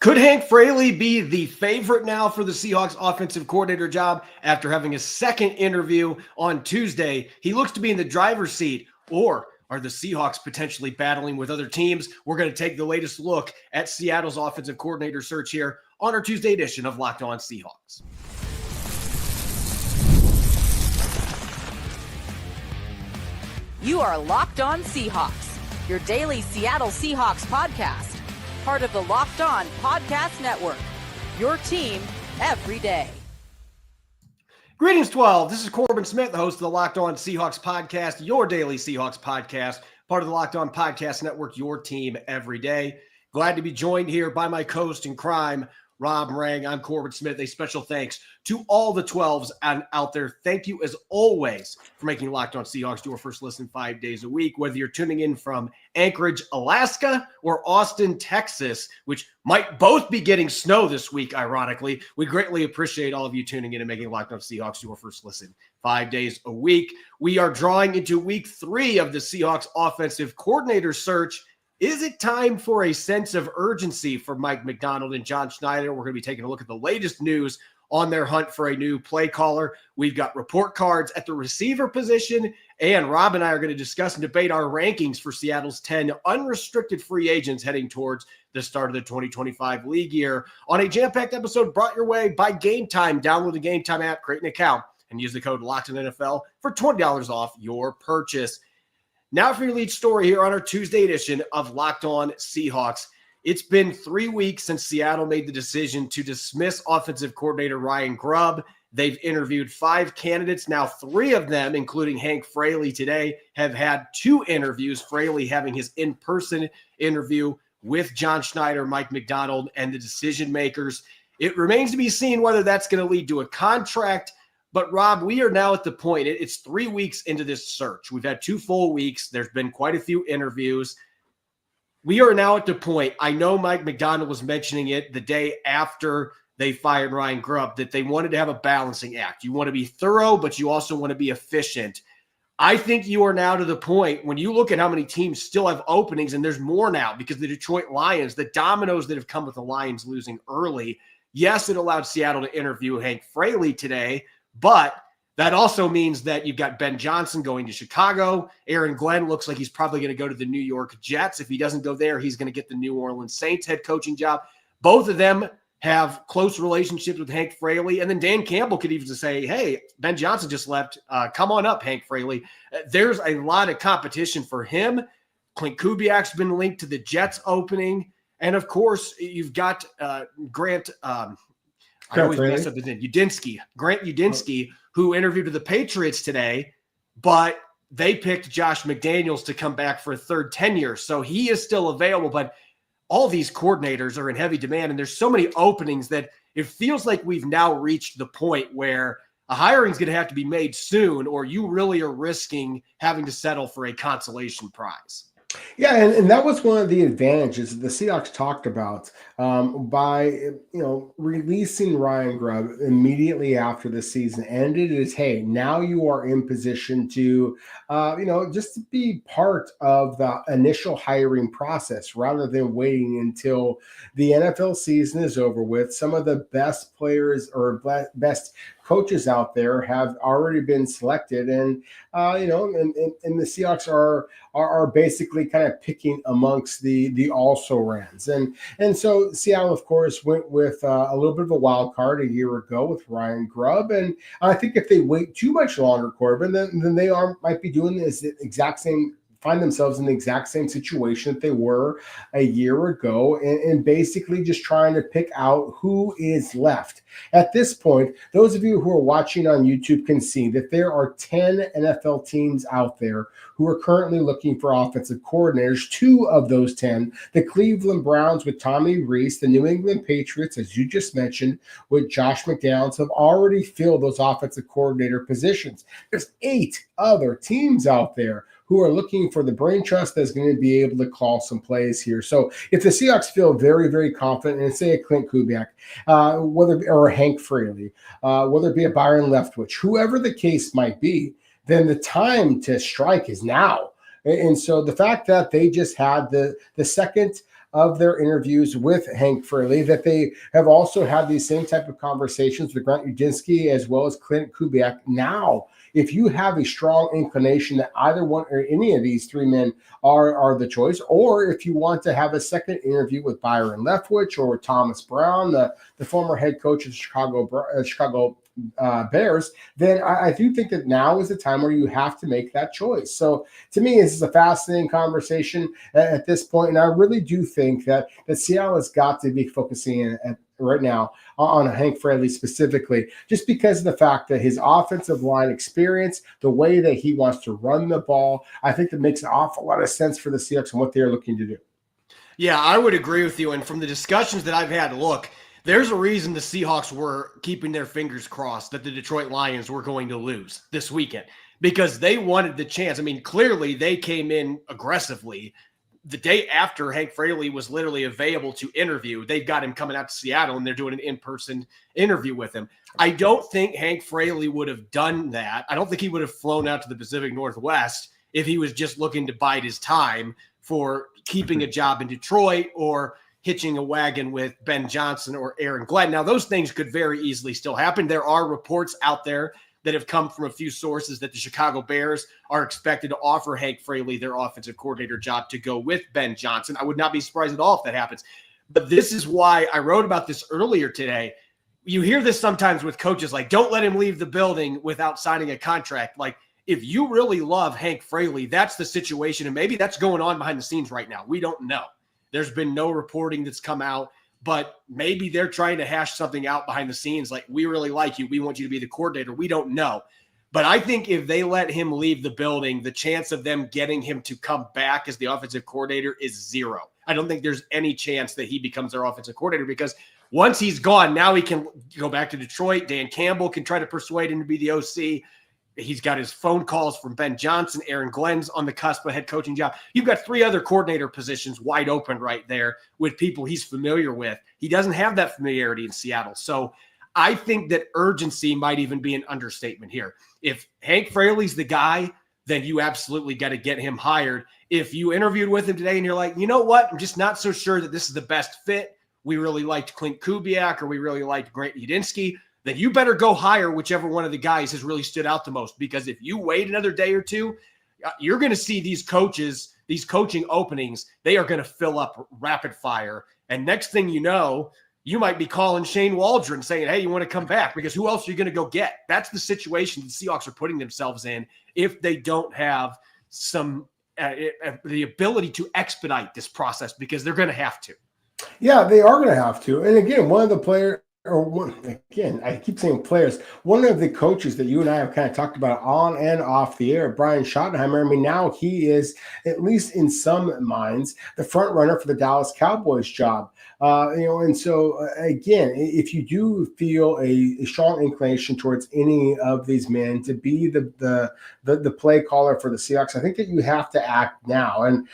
Could Hank Fraley be the favorite now for the Seahawks offensive coordinator job after having a second interview on Tuesday? He looks to be in the driver's seat. Or are the Seahawks potentially battling with other teams? We're going to take the latest look at Seattle's offensive coordinator search here on our Tuesday edition of Locked On Seahawks. You are Locked On Seahawks, your daily Seattle Seahawks podcast. Part of the Locked On Podcast Network, your team every day. Greetings, 12. This is Corbin Smith, the host of the Locked On Seahawks podcast, your daily Seahawks podcast, part of the Locked On Podcast Network, your team every day. Glad to be joined here by my co-host in crime, Rob Rang. I'm Corbin Smith. A special thanks to all the 12s out there. Thank you, as always, for making Locked On Seahawks your first listen 5 days a week, whether you're tuning in from Anchorage, Alaska, or Austin, Texas, which might both be getting snow this week, ironically. We greatly appreciate all of you tuning in and making Locked On Seahawks your first listen 5 days a week. We are drawing into week 3 of the Seahawks offensive coordinator search. Is it time for a sense of urgency for Mike Macdonald and John Schneider? We're going to be taking a look at the latest news on their hunt for a new play caller. We've got report cards at the receiver position, and Rob and I are going to discuss and debate our rankings for Seattle's 10 unrestricted free agents heading towards the start of the 2025 league year on a jam-packed episode brought your way by Game Time. Download the Game Time app, create an account, and use the code LOCKEDONNFL for $20 off your purchase. Now for your lead story here on our Tuesday edition of Locked On Seahawks. It's been 3 weeks since Seattle made the decision to dismiss offensive coordinator Ryan Grubb. They've interviewed 5 candidates. Now 3 of them, including Hank Fraley today, have had 2 interviews. Fraley having his in-person interview with John Schneider, Mike Macdonald, and the decision makers. It remains to be seen whether that's going to lead to a contract. But, Rob, we are now at the point, it's 3 weeks into this search. We've had 2 full weeks. There's been quite a few interviews. We are now at the point, I know Mike Macdonald was mentioning it the day after they fired Ryan Grubb, that they wanted to have a balancing act. You want to be thorough, but you also want to be efficient. I think you are now to the point when you look at how many teams still have openings, and there's more now because the Detroit Lions, the dominoes that have come with the Lions losing early, yes, it allowed Seattle to interview Hank Fraley today, but that also means that you've got Ben Johnson going to Chicago. Aaron Glenn looks like he's probably going to go to the New York Jets. If he doesn't go there, he's going to get the New Orleans Saints head coaching job. Both of them have close relationships with Hank Fraley. And then Dan Campbell could even say, hey, Ben Johnson just left. Come on up, Hank Fraley. There's a lot of competition for him. Clint Kubiak's been linked to the Jets opening. And, of course, you've got Grant I always mess up his name. Grant Udinski, who interviewed with the Patriots today, but they picked Josh McDaniels to come back for a third tenure. So he is still available, but all these coordinators are in heavy demand, and there's so many openings that it feels like we've now reached the point where a hiring is going to have to be made soon, or you really are risking having to settle for a consolation prize. Yeah, and that was one of the advantages that the Seahawks talked about by releasing Ryan Grubb immediately after the season ended. Is hey, now you are in position to just to be part of the initial hiring process rather than waiting until the NFL season is over with. Some of the best players or best coaches out there have already been selected, and the Seahawks are basically kind of picking amongst the also-rans, and so Seattle, of course, went with a little bit of a wild card a year ago with Ryan Grubb, and I think if they wait too much longer, Corbin, then they might be doing this exact same. Find themselves in the exact same situation that they were a year ago and basically just trying to pick out who is left. At this point, those of you who are watching on YouTube can see that there are 10 NFL teams out there who are currently looking for offensive coordinators. 2 of those 10, the Cleveland Browns with Tommy Rees, the New England Patriots, as you just mentioned, with Josh McDaniels, have already filled those offensive coordinator positions. There's 8 other teams out there who are looking for the brain trust that's going to be able to call some plays here. So if the Seahawks feel very, very confident, and say a Clint Kubiak, or Hank Fraley, whether it be a Byron Leftwich, whoever the case might be, then the time to strike is now. And so the fact that they just had the second of their interviews with Hank Fraley that they have also had these same type of conversations with Grant Udinski as well as Clint Kubiak. Now, if you have a strong inclination that either one or any of these three men are the choice, or if you want to have a second interview with Byron Leftwich or with Thomas Brown, the former head coach of Chicago Bears, then I do think that now is the time where you have to make that choice. So to me, this is a fascinating conversation at this point, and I really do think that Seattle has got to be focusing right now on Hank Fraley specifically, just because of the fact that his offensive line experience, the way that he wants to run the ball, I think that makes an awful lot of sense for the Seahawks and what they're looking to do. Yeah, I would agree with you. And from the discussions that I've had, look, there's a reason the Seahawks were keeping their fingers crossed that the Detroit Lions were going to lose this weekend, because they wanted the chance. I mean, clearly they came in aggressively. The day after Hank Fraley was literally available to interview, they've got him coming out to Seattle and they're doing an in-person interview with him. I don't think Hank Fraley would have done that. I don't think he would have flown out to the Pacific Northwest if he was just looking to bide his time for keeping a job in Detroit or hitching a wagon with Ben Johnson or Aaron Glenn. Now, those things could very easily still happen. There are reports out there that have come from a few sources that the Chicago Bears are expected to offer Hank Fraley their offensive coordinator job to go with Ben Johnson. I would not be surprised at all if that happens. But this is why I wrote about this earlier today. You hear this sometimes with coaches, like, don't let him leave the building without signing a contract. Like, if you really love Hank Fraley, that's the situation. And maybe that's going on behind the scenes right now. We don't know. There's been no reporting that's come out, but maybe they're trying to hash something out behind the scenes. Like, we really like you. We want you to be the coordinator. We don't know. But I think if they let him leave the building, the chance of them getting him to come back as the offensive coordinator is zero. I don't think there's any chance that he becomes their offensive coordinator, because once he's gone, now he can go back to Detroit. Dan Campbell can try to persuade him to be the OC. He's got his phone calls from Ben Johnson. Aaron Glenn's on the cusp of a head coaching job. You've got three other coordinator positions wide open right there with people he's familiar with. He doesn't have that familiarity in Seattle. So I think that urgency might even be an understatement here. If Hank Fraley's the guy, then you absolutely got to get him hired. If you interviewed with him today and you're like, you know what, I'm just not so sure that this is the best fit. We really liked Clint Kubiak or we really liked Grant Udinski, then you better go hire whichever one of the guys has really stood out the most. Because if you wait another day or two, you're going to see these coaches, these coaching openings, they are going to fill up rapid fire. And next thing you know, you might be calling Shane Waldron saying, hey, you want to come back? Because who else are you going to go get? That's the situation the Seahawks are putting themselves in if they don't have some the ability to expedite this process, because they're going to have to. Yeah, they are going to have to. And again, one of the players, I keep saying players, one of the coaches that you and I have kind of talked about on and off the air, Brian Schottenheimer, I mean, now he is, at least in some minds, the front runner for the Dallas Cowboys job. And so again, if you do feel a strong inclination towards any of these men to be the play caller for the Seahawks, I think that you have to act now. And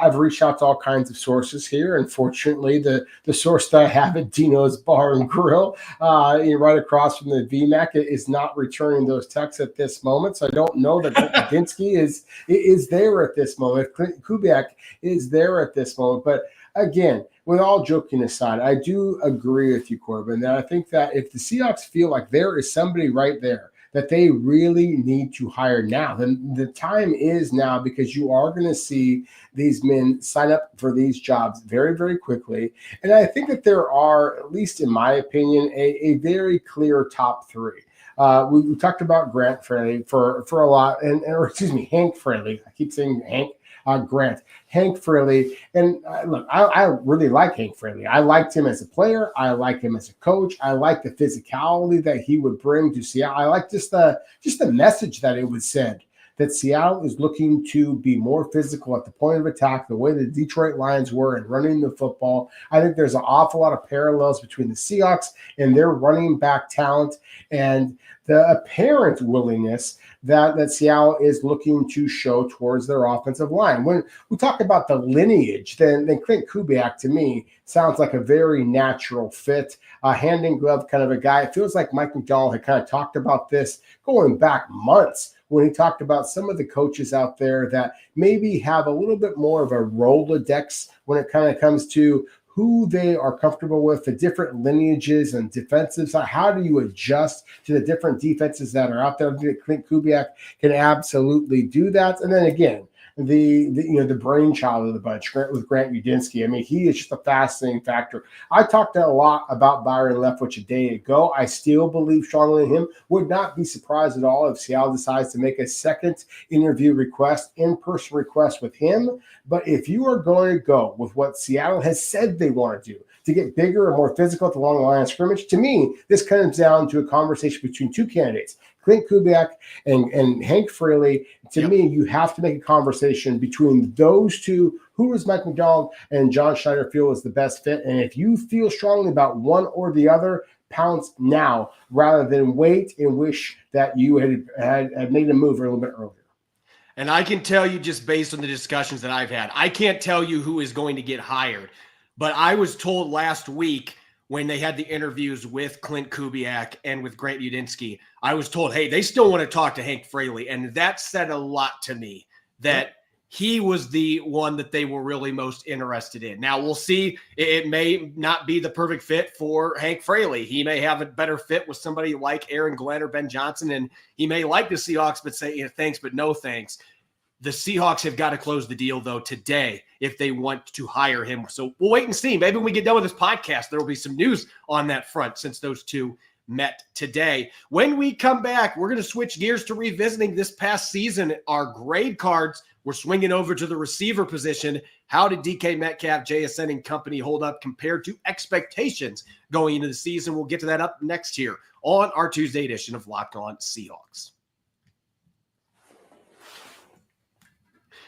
I've reached out to all kinds of sources here. Unfortunately, the source that I have at Dino's Bar and Grill, right across from the VMAC, is not returning those texts at this moment. So I don't know that Udinski is there at this moment. Clint Kubiak is there at this moment, but again, with all joking aside, I do agree with you, Corbin, that I think that if the Seahawks feel like there is somebody right there that they really need to hire now, then the time is now, because you are going to see these men sign up for these jobs very, very quickly. And I think that there are, at least in my opinion, a very clear top three. We talked about Grant Fraley for a lot, Hank Fraley. I keep saying Hank Fraley. And look, I really like Hank Fraley. I liked him as a player. I like him as a coach. I like the physicality that he would bring to Seattle. I like just the message that it would send, that Seattle is looking to be more physical at the point of attack, the way the Detroit Lions were in running the football. I think there's an awful lot of parallels between the Seahawks and their running back talent and the apparent willingness that Seattle is looking to show towards their offensive line. When we talk about the lineage, then Clint Kubiak, to me, sounds like a very natural fit, a hand in glove kind of a guy. It feels like Mike McDonald had kind of talked about this going back months when he talked about some of the coaches out there that maybe have a little bit more of a Rolodex when it kind of comes to who they are comfortable with, the different lineages and defensives. How do you adjust to the different defenses that are out there? Clint Kubiak can absolutely do that. And then again, the brainchild of the bunch with Grant Udinski. I mean, he is just a fascinating factor. I talked a lot about Byron Leftwich a day ago. I still believe strongly in him. Would not be surprised at all if Seattle decides to make a second interview request, in-person request with him. But if you are going to go with what Seattle has said they want to do, to get bigger and more physical at the long line of scrimmage, to me, this comes down to a conversation between two candidates, Clint Kubiak and Hank Fraley. To me, you have to make a conversation between those two. Who does Mike McDonald and John Schneider feel is the best fit? And if you feel strongly about one or the other, pounce now rather than wait and wish that you had made a move a little bit earlier. And I can tell you, just based on the discussions that I've had, I can't tell you who is going to get hired. But I was told last week when they had the interviews with Clint Kubiak and with Grant Udinski, I was told, hey, they still want to talk to Hank Fraley. And that said a lot to me, that he was the one that they were really most interested in. Now, we'll see. It may not be the perfect fit for Hank Fraley. He may have a better fit with somebody like Aaron Glenn or Ben Johnson, and he may like the Seahawks but say, thanks, but no thanks. The Seahawks have got to close the deal, though, today if they want to hire him. So we'll wait and see. Maybe when we get done with this podcast, there will be some news on that front since those two met today. When we come back, we're going to switch gears to revisiting this past season. Our grade cards, we're swinging over to the receiver position. How did DK Metcalf, JSN, and company hold up compared to expectations going into the season? We'll get to that up next here on our Tuesday edition of Locked On Seahawks.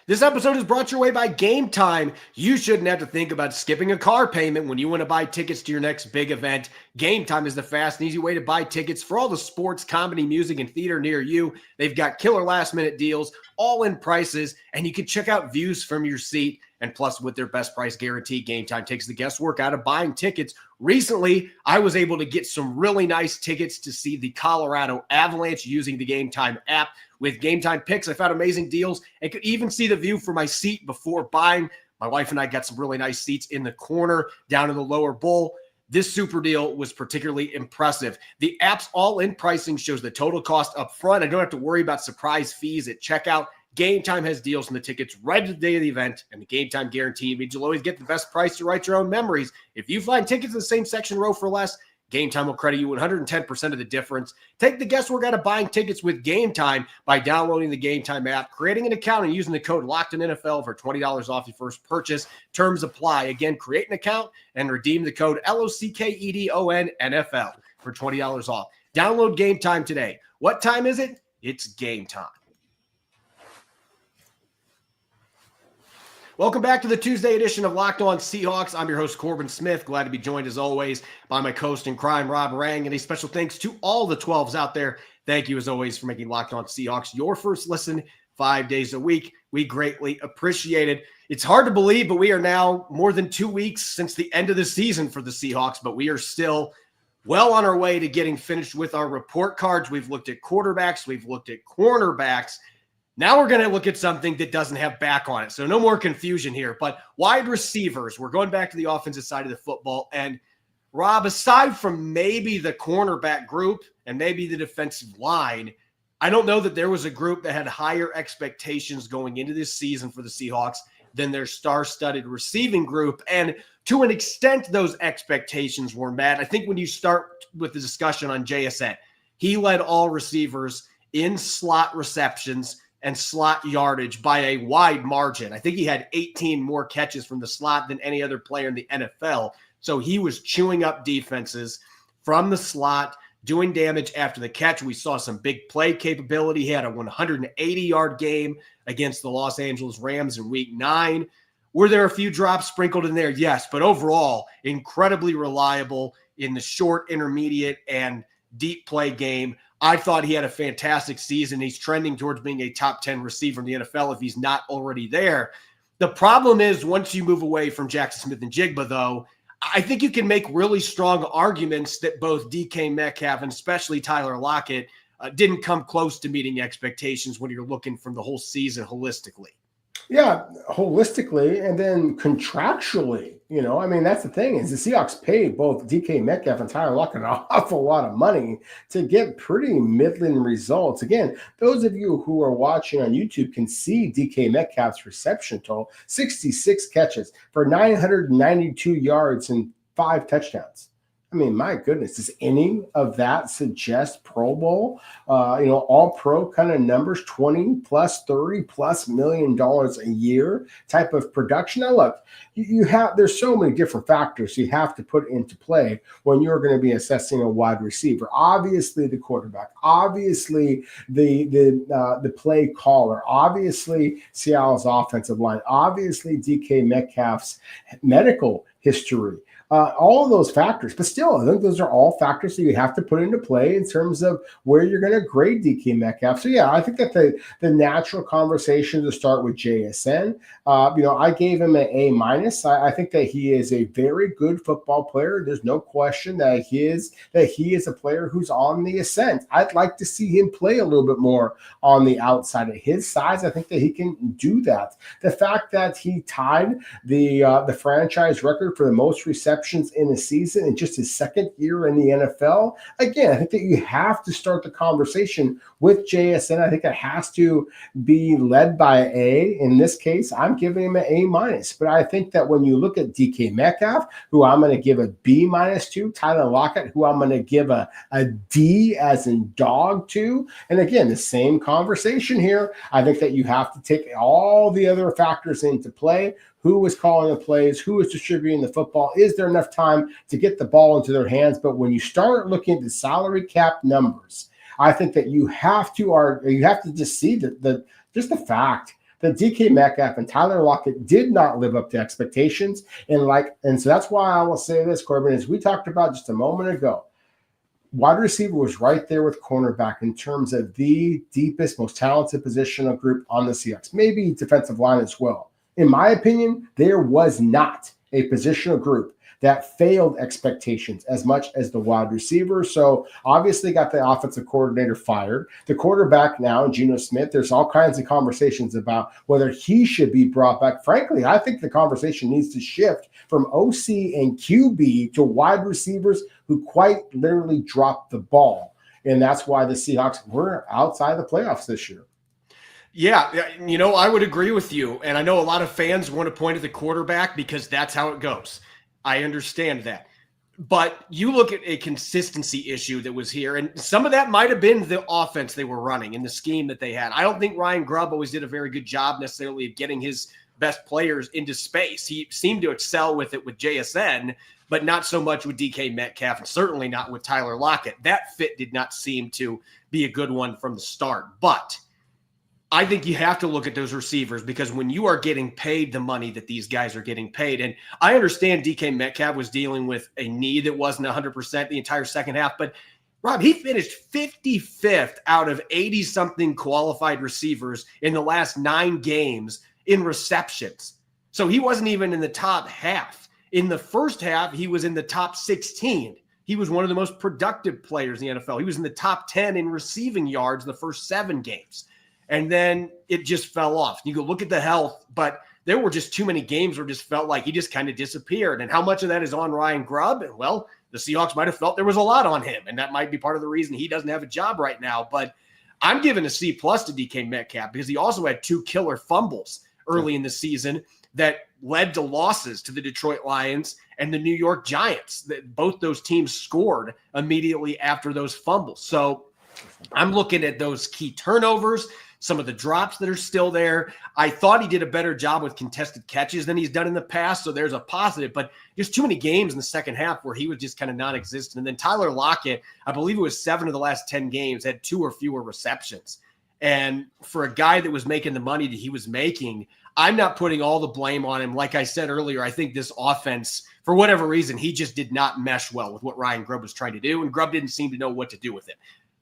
This episode is brought your way by Game Time. You shouldn't have to think about skipping a car payment when you want to buy tickets to your next big event. Game Time is the fast and easy way to buy tickets for all the sports, comedy, music, and theater near you. They've got killer last-minute deals, all-in prices, and you can check out views from your seat. And plus, with their best price guarantee, Game Time takes the guesswork out of buying tickets. Recently, I was able to get some really nice tickets to see the Colorado Avalanche using the Game Time app. With Game Time picks, I found amazing deals and could even see the view from my seat before buying. My wife and I got some really nice seats in the corner down in the lower bowl. This super deal was particularly impressive. The app's all-in pricing shows the total cost up front. I don't have to worry about surprise fees at checkout. Game Time has deals on the tickets right to the day of the event, and the Game Time guarantee means you'll always get the best price to write your own memories. If you find tickets in the same section row for less, Game Time will credit you 110% of the difference. Take the guesswork out of buying tickets with Game Time by downloading the Game Time app, creating an account, and using the code LOCKEDONNFL for $20 off your first purchase. Terms apply. Again, create an account and redeem the code LOCKEDONNFL for $20 off. Download Game Time today. What time is it? It's game time. Welcome back to the Tuesday edition of Locked On Seahawks. I'm your host, Corbin Smith. Glad to be joined, as always, by my co-host in crime, Rob Rang. And a special thanks to all the 12s out there. Thank you, as always, for making Locked On Seahawks your first listen 5 days a week. We greatly appreciate it. It's hard to believe, but we are now more than 2 weeks since the end of the season for the Seahawks, but we are still well on our way to getting finished with our report cards. We've looked at quarterbacks. We've looked at cornerbacks. Now we're going to look at something that doesn't have back on it. So no more confusion here. But wide receivers, we're going back to the offensive side of the football. And Rob, aside from maybe the cornerback group and maybe the defensive line, I don't know that there was a group that had higher expectations going into this season for the Seahawks than their star-studded receiving group. And to an extent, those expectations were met. I think when you start with the discussion on JSN, he led all receivers in slot receptions and slot yardage by a wide margin. I think he had 18 more catches from the slot than any other player in the NFL. So he was chewing up defenses from the slot, doing damage after the catch. We saw some big play capability. He had a 180-yard game against the Los Angeles Rams in Week 9. Were there a few drops sprinkled in there? Yes, but overall, incredibly reliable in the short, intermediate, and deep play game. I thought he had a fantastic season. He's trending towards being a top 10 receiver in the NFL if he's not already there. The problem is once you move away from Jackson Smith and Jigba, though, I think you can make really strong arguments that both DK Metcalf and especially Tyler Lockett didn't come close to meeting expectations when you're looking from the whole season holistically. Yeah, holistically and then contractually, I mean, that's the thing is the Seahawks paid both DK Metcalf and Tyler Lockett an awful lot of money to get pretty middling results. Again, those of you who are watching on YouTube can see DK Metcalf's reception total, 66 catches for 992 yards and 5 touchdowns. I mean, my goodness, does any of that suggest Pro Bowl, all pro kind of numbers, 20 plus, 30 plus $1 million a year type of production? Now, look, there's so many different factors you have to put into play when you're going to be assessing a wide receiver. Obviously, the quarterback, obviously the play caller, obviously Seattle's offensive line, obviously DK Metcalf's medical history. All of those factors, but still, I think those are all factors that you have to put into play in terms of where you're going to grade DK Metcalf. So, yeah, I think that the natural conversation to start with JSN, I gave him an A-. I think that he is a very good football player. There's no question that he is a player who's on the ascent. I'd like to see him play a little bit more on the outside of his size. I think that he can do that. The fact that he tied the franchise record for the most receptions in a season in just his second year in the NFL. Again, I think that you have to start the conversation with JSN. I think it has to be led by A. In this case, I'm giving him an A-. But I think that when you look at DK Metcalf, who I'm going to give a B- to, Tyler Lockett, who I'm going to give a D as in dog to, and again, the same conversation here. I think that you have to take all the other factors into play. Who was calling the plays? Who is distributing the football? Is there enough time to get the ball into their hands? But when you start looking at the salary cap numbers, I think that you have to just see the fact that DK Metcalf and Tyler Lockett did not live up to expectations. And so that's why I will say this, Corbin, as we talked about just a moment ago, wide receiver was right there with cornerback in terms of the deepest, most talented positional group on the Seahawks, maybe defensive line as well. In my opinion, there was not a positional group that failed expectations as much as the wide receiver. So obviously got the offensive coordinator fired. The quarterback now, Geno Smith, there's all kinds of conversations about whether he should be brought back. Frankly, I think the conversation needs to shift from OC and QB to wide receivers who quite literally dropped the ball. And that's why the Seahawks were outside the playoffs this year. Yeah, I would agree with you. And I know a lot of fans want to point at the quarterback because that's how it goes. I understand that. But you look at a consistency issue that was here, and some of that might have been the offense they were running and the scheme that they had. I don't think Ryan Grubb always did a very good job necessarily of getting his best players into space. He seemed to excel with it with JSN, but not so much with DK Metcalf, and certainly not with Tyler Lockett. That fit did not seem to be a good one from the start. But I think you have to look at those receivers because when you are getting paid the money that these guys are getting paid, and I understand DK Metcalf was dealing with a knee that wasn't 100% the entire second half, but Rob, he finished 55th out of 80-something qualified receivers in the last 9 games in receptions. So he wasn't even in the top half. In the first half, he was in the top 16. He was one of the most productive players in the NFL. He was in the top 10 in receiving yards the first 7 games. And then it just fell off. You go look at the health, but there were just too many games where it just felt like he just kind of disappeared. And how much of that is on Ryan Grubb? Well, the Seahawks might have felt there was a lot on him, and that might be part of the reason he doesn't have a job right now. But I'm giving a C+ to DK Metcalf because he also had 2 killer fumbles early in the season that led to losses to the Detroit Lions and the New York Giants. That both those teams scored immediately after those fumbles. So I'm looking at those key turnovers, some of the drops that are still there. I thought he did a better job with contested catches than he's done in the past, so there's a positive. But there's too many games in the second half where he was just kind of non-existent. And then Tyler Lockett, I believe it was 7 of the last 10 games, had 2 or fewer receptions. And for a guy that was making the money that he was making, I'm not putting all the blame on him. Like I said earlier, I think this offense, for whatever reason, he just did not mesh well with what Ryan Grubb was trying to do, and Grubb didn't seem to know what to do with it.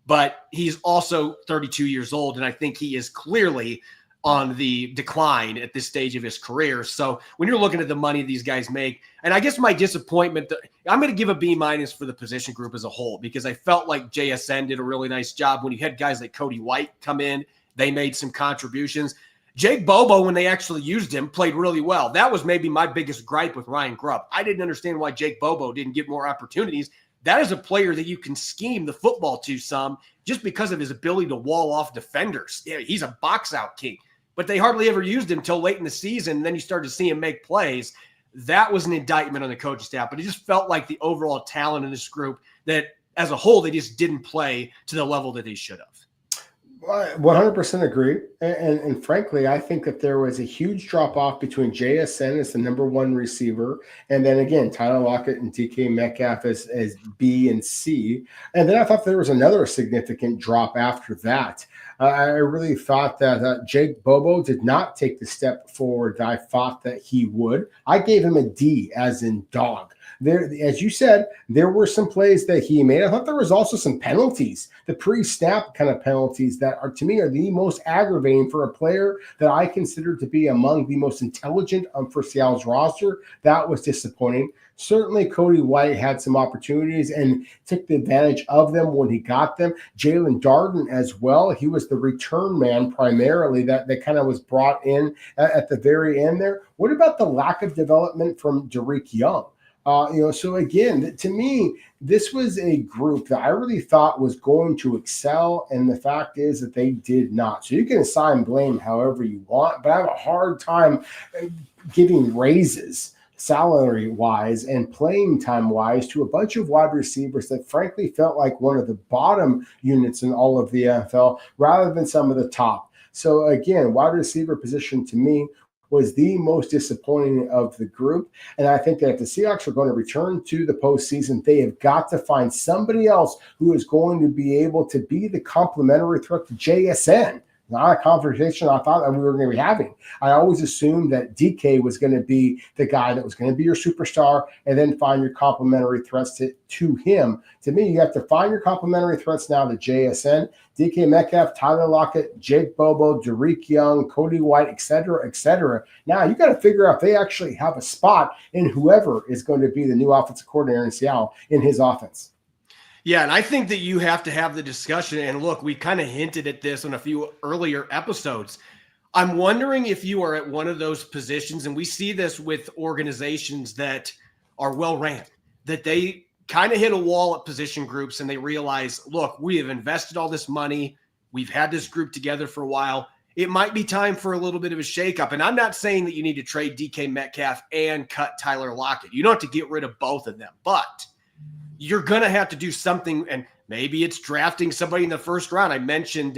But he's also 32 years old, and I think he is clearly on the decline at this stage of his career. So when you're looking at the money these guys make, and I guess my disappointment, I'm going to give a B- for the position group as a whole, because I felt like JSN did a really nice job when you had guys like Cody White come in. They made some contributions. Jake Bobo, when they actually used him, played really well. That was maybe my biggest gripe with Ryan Grubb. I didn't understand why Jake Bobo didn't get more opportunities. That is a player that you can scheme the football to some just because of his ability to wall off defenders. Yeah, he's a box out king, but they hardly ever used him until late in the season. And then you started to see him make plays. That was an indictment on the coaching staff, but it just felt like the overall talent in this group that as a whole, they just didn't play to the level that they should have. 100% agree. And frankly, I think that there was a huge drop off between JSN as the number one receiver. And then again, Tyler Lockett and DK Metcalf as B and C. And then I thought there was another significant drop after that. I really thought that Jake Bobo did not take the step forward that I thought that he would. I gave him a D, as in dog. There, as you said, there were some plays that he made. I thought there was also some penalties, the pre-snap kind of penalties that are, to me, are the most aggravating for a player that I consider to be among the most intelligent for Seattle's roster. That was disappointing. Certainly, Cody White had some opportunities and took the advantage of them when he got them. Jalen Darden as well. He was the return man primarily that kind of was brought in at the very end there. What about the lack of development from Derek Young? So again, to me, this was a group that I really thought was going to excel, and the fact is that they did not. So you can assign blame however you want, but I have a hard time giving raises salary-wise and playing time-wise to a bunch of wide receivers that frankly felt like one of the bottom units in all of the NFL rather than some of the top. So again, wide receiver position to me was the most disappointing of the group. And I think that if the Seahawks are going to return to the postseason, they have got to find somebody else who is going to be able to be the complementary threat to JSN. Not a conversation I thought that we were going to be having. I always assumed that DK was going to be the guy that was going to be your superstar and then find your complementary threats to him. To me, you have to find your complementary threats now to JSN, DK Metcalf, Tyler Lockett, Jake Bobo, Derek Young, Cody White, et cetera, et cetera. Now you got to figure out if they actually have a spot in whoever is going to be the new offensive coordinator in Seattle in his offense. Yeah, and I think that you have to have the discussion. And look, we kind of hinted at this on a few earlier episodes. I'm wondering if you are at one of those positions, and we see this with organizations that are well-ran, that they kind of hit a wall at position groups and they realize, look, we have invested all this money. We've had this group together for a while. It might be time for a little bit of a shakeup. And I'm not saying that you need to trade DK Metcalf and cut Tyler Lockett. You don't have to get rid of both of them, but you're going to have to do something, and maybe it's drafting somebody in the first round. I mentioned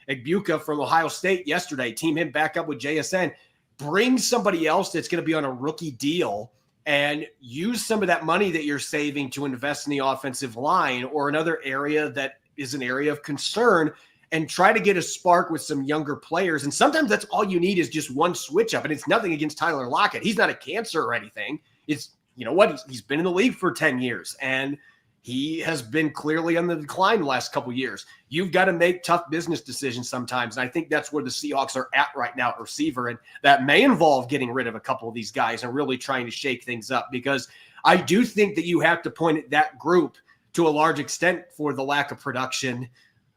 Egbuka from Ohio State yesterday. Team him back up with JSN. Bring somebody else that's going to be on a rookie deal and use some of that money that you're saving to invest in the offensive line or another area that is an area of concern, and try to get a spark with some younger players. And sometimes that's all you need is just one switch up, and it's nothing against Tyler Lockett. He's not a cancer or anything. It's, you know what, he's been in the league for 10 years, and he has been clearly on the decline the last couple of years. You've got to make tough business decisions sometimes. And I think that's where the Seahawks are at right now at receiver. And that may involve getting rid of a couple of these guys and really trying to shake things up, because I do think that you have to point at that group to a large extent for the lack of production,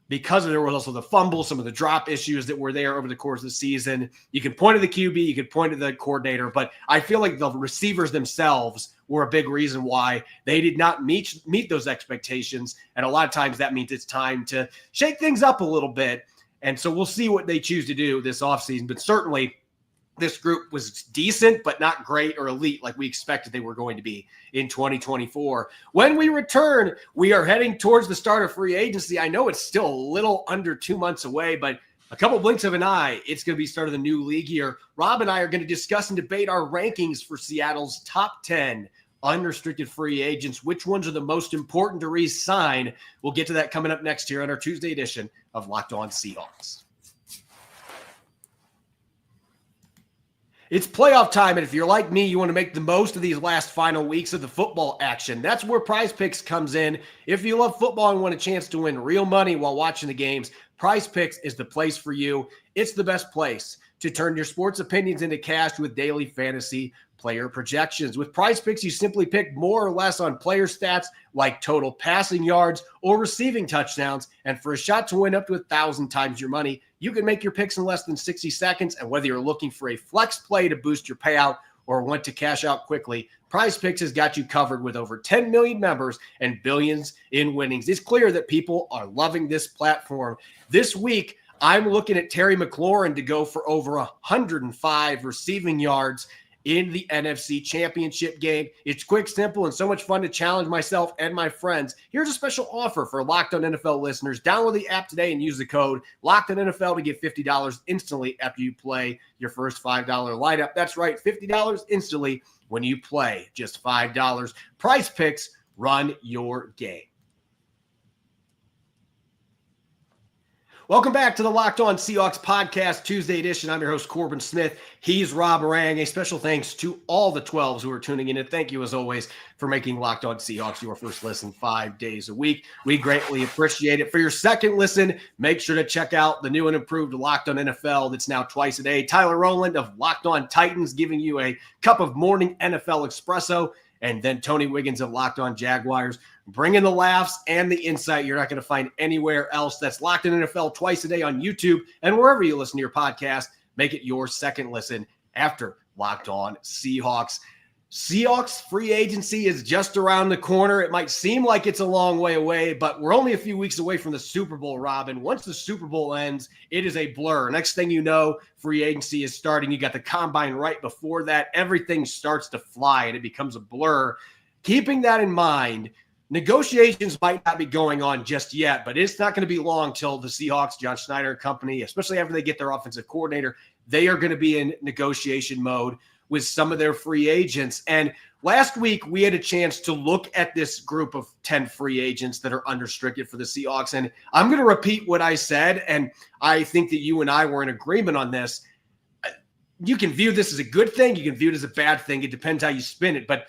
because there was also the fumble, some of the drop issues that were there over the course of the season. You can point to the QB, you can point to the coordinator, but I feel like the receivers themselves were a big reason why they did not meet those expectations. And a lot of times that means it's time to shake things up a little bit. And so we'll see what they choose to do this offseason. But certainly this group was decent, but not great or elite like we expected they were going to be in 2024. When we return, we are heading towards the start of free agency. I know it's still a little under 2 months away, but a couple blinks of an eye, it's going to be start of the new league year. Rob and I are going to discuss and debate our rankings for Seattle's top 10 unrestricted free agents. Which ones are the most important to re-sign? We'll get to that coming up next here on our Tuesday edition of Locked On Seahawks. It's playoff time, and if you're like me, you want to make the most of these last final weeks of the football action. That's where Prize Picks comes in. If you love football and want a chance to win real money while watching the games, Prize Picks is the place for you. It's the best place to turn your sports opinions into cash with daily fantasy player projections. With Prize Picks, you simply pick more or less on player stats like total passing yards or receiving touchdowns. And for a shot to win up to 1,000 times your money, you can make your picks in less than 60 seconds. And whether you're looking for a flex play to boost your payout or want to cash out quickly, Prize Picks has got you covered with over 10 million members and billions in winnings. It's clear that people are loving this platform. This week, I'm looking at Terry McLaurin to go for over 105 receiving yards in the NFC Championship game. It's quick, simple, and so much fun to challenge myself and my friends. Here's a special offer for Locked On NFL listeners. Download the app today and use the code Locked On NFL to get $50 instantly after you play your first $5 lineup. That's right, $50 instantly when you play just $5. Prize Picks, run your game. Welcome back to the Locked On Seahawks podcast, Tuesday edition. I'm your host, Corbin Smith. He's Rob Rang. A special thanks to all the 12s who are tuning in. And thank you, as always, for making Locked On Seahawks your first listen 5 days a week. We greatly appreciate it. For your second listen, make sure to check out the new and improved Locked On NFL that's now twice a day. Tyler Rowland of Locked On Titans giving you a cup of morning NFL espresso. And then Tony Wiggins of Locked On Jaguars, bringing the laughs and the insight you're not going to find anywhere else. That's Locked On NFL twice a day on YouTube and wherever you listen to your podcast. Make it your second listen after Locked On Seahawks. Seahawks free agency is just around the corner. It might seem like it's a long way away, but we're only a few weeks away from the Super Bowl, Rob. And once the Super Bowl ends, it is a blur. Next thing you know, free agency is starting. You got the combine right before that. Everything starts to fly and it becomes a blur. Keeping that in mind, negotiations might not be going on just yet, but it's not going to be long till the Seahawks, John Schneider and company, especially after they get their offensive coordinator, they are going to be in negotiation mode with some of their free agents. And last week, we had a chance to look at this group of 10 free agents that are unrestricted for the Seahawks. And I'm going to repeat what I said, and I think that you and I were in agreement on this. You can view this as a good thing. You can view it as a bad thing. It depends how you spin it. But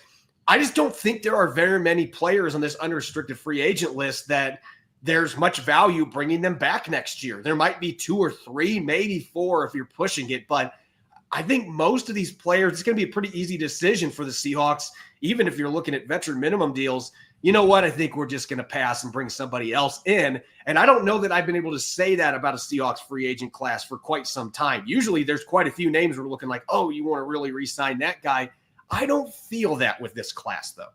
I just don't think there are very many players on this unrestricted free agent list that there's much value bringing them back next year. There might be 2 or 3, maybe 4 if you're pushing it, but I think most of these players, it's going to be a pretty easy decision for the Seahawks, even if you're looking at veteran minimum deals. You know what? I think we're just going to pass and bring somebody else in. And I don't know that I've been able to say that about a Seahawks free agent class for quite some time. Usually there's quite a few names we're looking like, oh, you want to really re-sign that guy. I don't feel that with this class, though.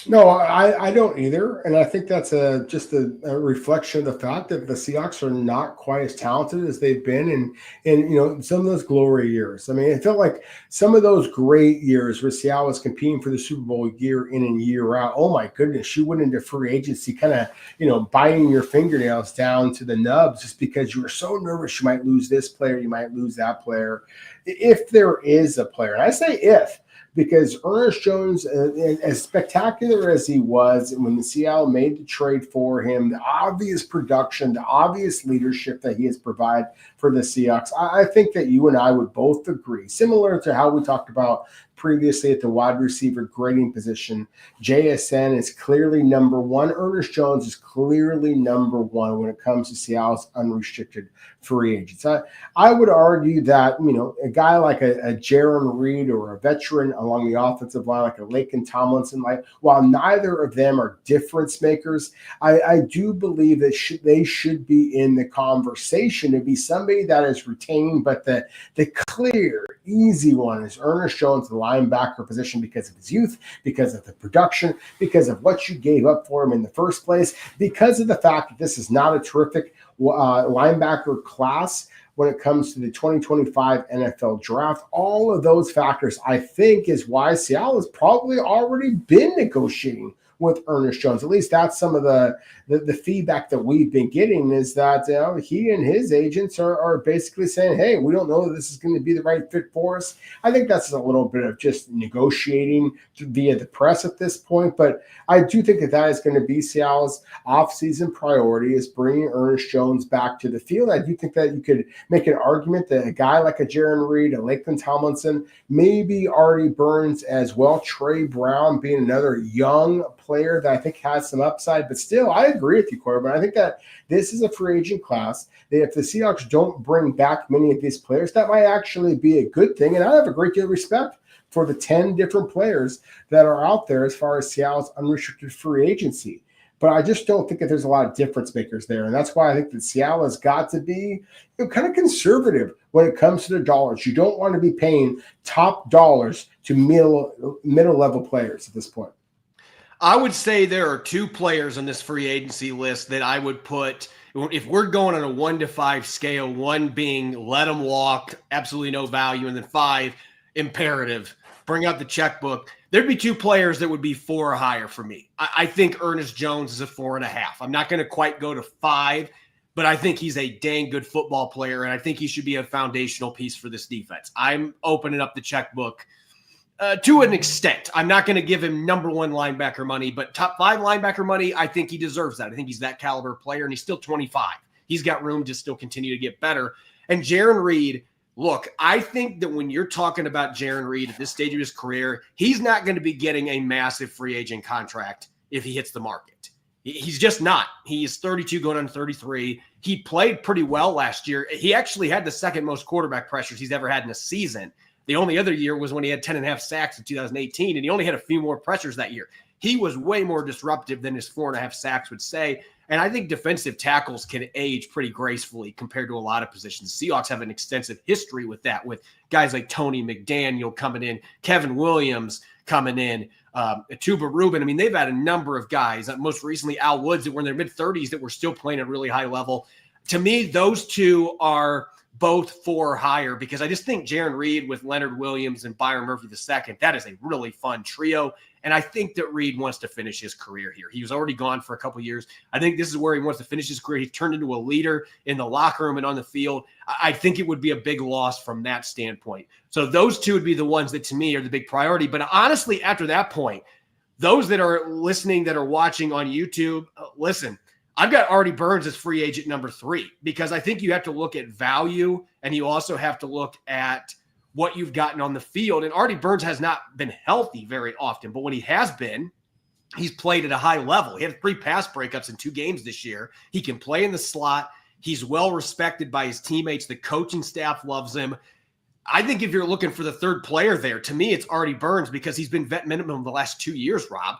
No, I don't either. And I think that's just a reflection of the fact that the Seahawks are not quite as talented as they've been in some of those glory years. I mean, it felt like some of those great years where Seattle was competing for the Super Bowl year in and year out. Oh, my goodness, you went into free agency kind of, biting your fingernails down to the nubs just because you were so nervous you might lose this player, you might lose that player. If there is a player, and I say if, because Ernest Jones, as spectacular as he was when Seattle made the trade for him, the obvious production, the obvious leadership that he has provided for the Seahawks, I think that you and I would both agree, similar to how we talked about previously at the wide receiver grading position. JSN is clearly number one. Ernest Jones is clearly number one when it comes to Seattle's unrestricted free agents. I would argue that, a guy like a Jarran Reed or a veteran along the offensive line like a Laken Tomlinson, while neither of them are difference makers, I do believe that they should be in the conversation to be somebody that is retained, but the clear, easy one is Ernest Jones, the linebacker position, because of his youth, because of the production, because of what you gave up for him in the first place, because of the fact that this is not a terrific linebacker class when it comes to the 2025 NFL draft. All of those factors, I think, is why Seattle has probably already been negotiating with Ernest Jones. At least that's some of the feedback that we've been getting, is that he and his agents are basically saying, hey, we don't know that this is going to be the right fit for us. I think that's a little bit of just negotiating via the press at this point, but I do think that is going to be Seattle's offseason priority, is bringing Ernest Jones back to the field. I do think that you could make an argument that a guy like a Jarran Reed, a Laken Tomlinson, maybe Artie Burns as well, Trey Brown being another young player that I think has some upside, but still, I agree with you, Corbin. I think that this is a free agent class, that if the Seahawks don't bring back many of these players, that might actually be a good thing. And I have a great deal of respect for the 10 different players that are out there as far as Seattle's unrestricted free agency. But I just don't think that there's a lot of difference makers there. And that's why I think that Seattle has got to be kind of conservative when it comes to the dollars. You don't want to be paying top dollars to middle level players at this point. I would say there are 2 players on this free agency list that I would put, if we're going on a 1 to 5 scale, 1 being let them walk, absolutely no value, and then 5, imperative, bring out the checkbook. There'd be 2 players that would be 4 or higher for me. I think Ernest Jones is a 4.5. I'm not going to quite go to 5, but I think he's a dang good football player, and I think he should be a foundational piece for this defense. I'm opening up the checkbook to an extent. I'm not going to give him number 1 linebacker money, but top 5 linebacker money, I think he deserves that. I think he's that caliber player, and he's still 25. He's got room to still continue to get better. And Jarran Reed, look, I think that when you're talking about Jarran Reed at this stage of his career, he's not going to be getting a massive free agent contract if he hits the market. He's just not. He is 32 going on 33. He played pretty well last year. He actually had the 2nd most quarterback pressures he's ever had in a season. The only other year was when he had 10.5 sacks in 2018, and he only had a few more pressures that year. He was way more disruptive than his 4.5 sacks would say. And I think defensive tackles can age pretty gracefully compared to a lot of positions. The Seahawks have an extensive history with that, with guys like Tony McDaniel coming in, Kevin Williams coming in, Tuba Rubin. I mean, they've had a number of guys, most recently Al Woods, that were in their mid-30s that were still playing at a really high level. To me, those 2 are both 4 or higher, because I just think Jarran Reed with Leonard Williams and Byron Murphy II, that is a really fun trio. And I think that Reed wants to finish his career here. He was already gone for a couple of years. I think this is where he wants to finish his career. He's turned into a leader in the locker room and on the field. I think it would be a big loss from that standpoint. So those 2 would be the ones that to me are the big priority. But honestly, after that point, those that are listening, that are watching on YouTube, listen, I've got Artie Burns as free agent number 3, because I think you have to look at value, and you also have to look at what you've gotten on the field. And Artie Burns has not been healthy very often, but when he has been, he's played at a high level. He had 3 pass breakups in 2 games this year. He can play in the slot. He's well respected by his teammates. The coaching staff loves him. I think if you're looking for the 3rd player there, to me, it's Artie Burns, because he's been vet minimum the last 2 years, Rob.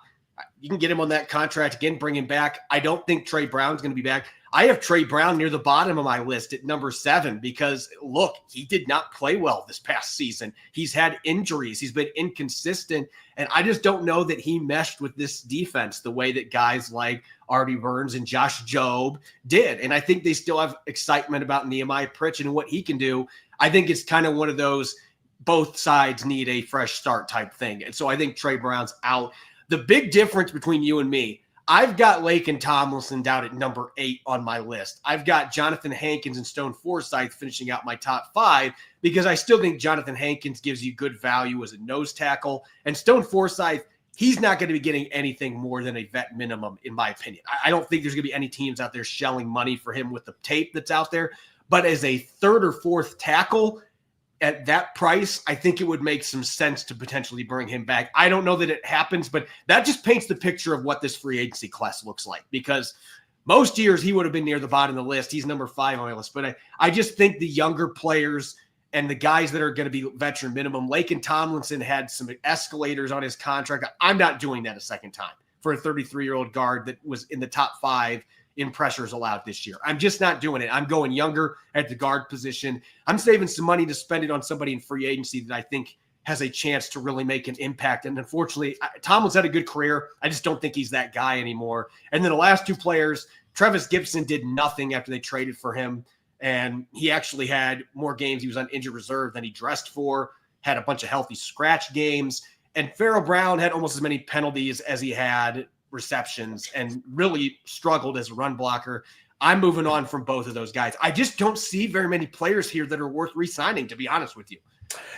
You can get him on that contract again, bring him back. I don't think Trey Brown's going to be back. I have Trey Brown near the bottom of my list at number 7, because, look, he did not play well this past season. He's had injuries. He's been inconsistent. And I just don't know that he meshed with this defense the way that guys like Artie Burns and Josh Jobe did. And I think they still have excitement about Nehemiah Pritchett and what he can do. I think it's kind of one of those both sides need a fresh start type thing. And so I think Trey Brown's out. The big difference between you and me, I've got Laken Tomlinson down at number 8 on my list. I've got Jonathan Hankins and Stone Forsythe finishing out my top 5, because I still think Jonathan Hankins gives you good value as a nose tackle. And Stone Forsythe, he's not going to be getting anything more than a vet minimum, in my opinion. I don't think there's going to be any teams out there shelling money for him with the tape that's out there. But as a 3rd or 4th tackle, at that price, I think it would make some sense to potentially bring him back. I don't know that it happens, but that just paints the picture of what this free agency class looks like, because most years he would have been near the bottom of the list. He's number 5 on my list, but I just think the younger players and the guys that are going to be veteran minimum, Laken Tomlinson had some escalators on his contract. I'm not doing that a second time for a 33-year-old guard that was in the top 5 in pressures allowed this year. I'm just not doing it. I'm going younger at the guard position. I'm saving some money to spend it on somebody in free agency that I think has a chance to really make an impact. And unfortunately, Tomlin's had a good career. I just don't think he's that guy anymore. And then the last 2 players, Trevis Gibson did nothing after they traded for him. And he actually had more games. He was on injured reserve than he dressed for, had a bunch of healthy scratch games. And Farrell Brown had almost as many penalties as he had receptions and really struggled as a run blocker. I'm moving on from both of those guys. I just don't see very many players here that are worth re-signing, to be honest with you.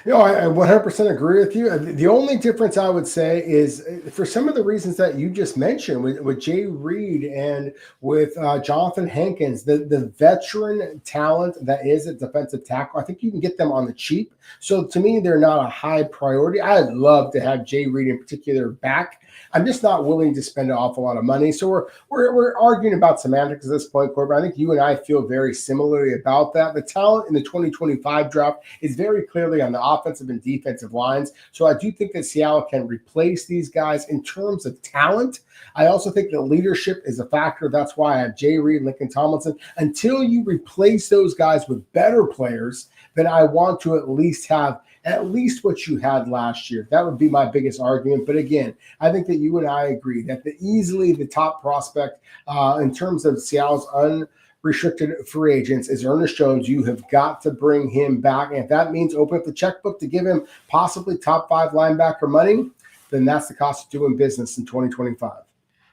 I 100% agree with you. The only difference I would say is for some of the reasons that you just mentioned with Jay Reed and with Jonathan Hankins, the veteran talent that is at defensive tackle, I think you can get them on the cheap. So to me, they're not a high priority. I'd love to have Jay Reed in particular back. I'm just not willing to spend an awful lot of money. So we're arguing about semantics at this point, Corbin. I think you and I feel very similarly about that. The talent in the 2025 draft is very clearly on the offensive and defensive lines. So I do think that Seattle can replace these guys in terms of talent. I also think that leadership is a factor. That's why I have Jay Reed, Lincoln Tomlinson. Until you replace those guys with better players, then I want to at least have what you had last year. That would be my biggest argument. But again, I think that you and I agree that easily the top prospect in terms of Seattle's unrestricted free agents is Ernest Jones. You have got to bring him back. And if that means open up the checkbook to give him possibly top 5 linebacker money, then that's the cost of doing business in 2025.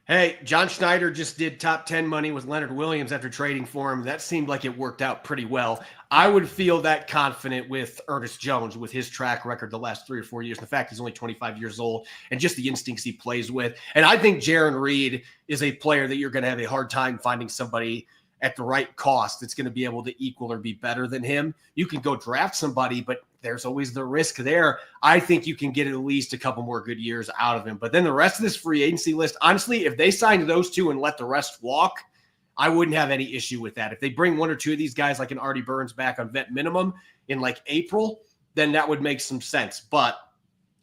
Hey, John Schneider just did top 10 money with Leonard Williams after trading for him. That seemed like it worked out pretty well. I would feel that confident with Ernest Jones with his track record the last 3 or 4 years. The fact he's only 25 years old and just the instincts he plays with. And I think Jarran Reed is a player that you're going to have a hard time finding somebody at the right cost that's going to be able to equal or be better than him. You can go draft somebody, but there's always the risk there. I think you can get at least a couple more good years out of him. But then the rest of this free agency list, honestly, if they signed those two and let the rest walk, I wouldn't have any issue with that. If they bring 1 or 2 of these guys like an Artie Burns back on vet minimum in like April, then that would make some sense. But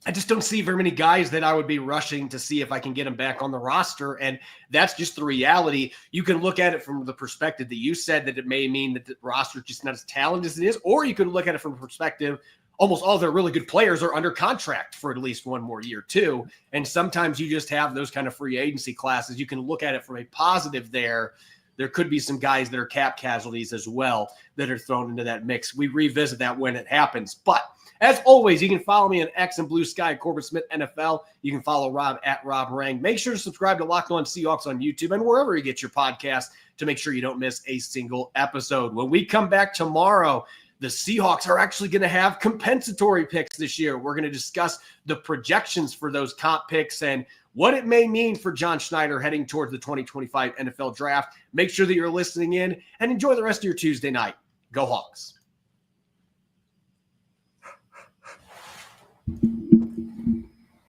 I just don't see very many guys that I would be rushing to see if I can get them back on the roster. And that's just the reality. You can look at it from the perspective that you said that it may mean that the roster is just not as talented as it is, or you could look at it from a perspective almost all their really good players are under contract for at least 1 more year too. And sometimes you just have those kind of free agency classes. You can look at it from a positive there. There could be some guys that are cap casualties as well that are thrown into that mix. We revisit that when it happens. But as always, you can follow me on X and Blue Sky, Corbin Smith NFL. You can follow Rob at Rob Rang. Make sure to subscribe to Locked On Seahawks on YouTube and wherever you get your podcast to make sure you don't miss a single episode. When we come back tomorrow, the Seahawks are actually going to have compensatory picks this year. We're going to discuss the projections for those comp picks and what it may mean for John Schneider heading towards the 2025 NFL Draft. Make sure that you're listening in and enjoy the rest of your Tuesday night. Go Hawks.